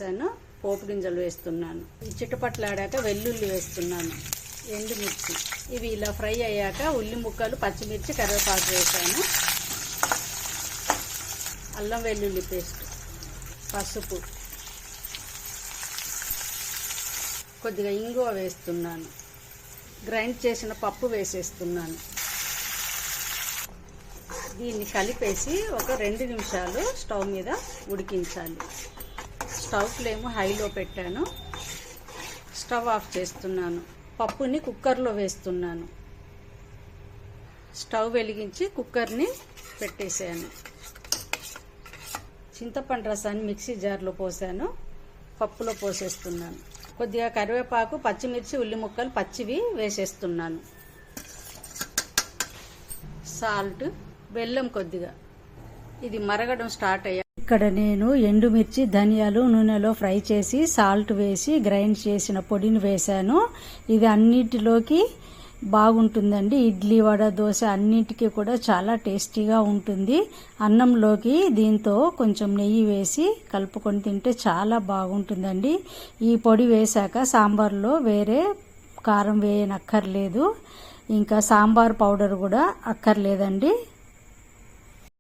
పోపు గింజలు వేస్తున్నాను. చిటపట్లాడాక వెల్లుల్లి వేస్తున్నాను, ఎండుమిర్చి. ఇవి ఇలా ఫ్రై అయ్యాక ఉల్లి ముక్కలు, పచ్చిమిర్చి, కరివేపాకు వేసాను. అల్లం వెల్లుల్లి పేస్ట్, పసుపు, కొద్దిగా ఇంగువ వేస్తున్నాను. గ్రైండ్ చేసిన పప్పు వేసేస్తున్నాను. దీన్ని కలిపేసి ఒక 2 నిమిషాలు స్టవ్ మీద ఉడికించాలి. స్టవ్ ఫ్లేమ్ హైలో పెట్టాను. స్టవ్ ఆఫ్ చేస్తున్నాను. పప్పుని కుక్కర్లో వేస్తున్నాను. స్టవ్ వెలిగించి కుక్కర్ని పెట్టేసాను. చింతపండు రసాన్ని మిక్సీ జార్లో పోసాను. పప్పులో పోసేస్తున్నాను. కొద్దిగా కరివేపాకు, పచ్చిమిర్చి, ఉల్లి ముక్కలు పచ్చివి వేసేస్తున్నాను. సాల్ట్, బెల్లం కొద్దిగా. ఇది మరగడం స్టార్ట్ అయ్యా. ఇక్కడ నేను ఎండుమిర్చి, ధనియాలు నూనెలో ఫ్రై చేసి సాల్ట్ వేసి గ్రైండ్ చేసిన పొడిని వేశాను. ఇది అన్నిటిలోకి బాగుంటుందండి. ఇడ్లీ, వడ, దోశ అన్నిటికీ కూడా చాలా టేస్టీగా ఉంటుంది. అన్నంలోకి దీంతో కొంచెం నెయ్యి వేసి కలుపుకొని తింటే చాలా బాగుంటుందండి. ఈ పొడి వేశాక సాంబార్లో వేరే కారం వేయనక్కర్లేదు. ఇంకా సాంబార్ పౌడర్ కూడా అక్కర్లేదండి.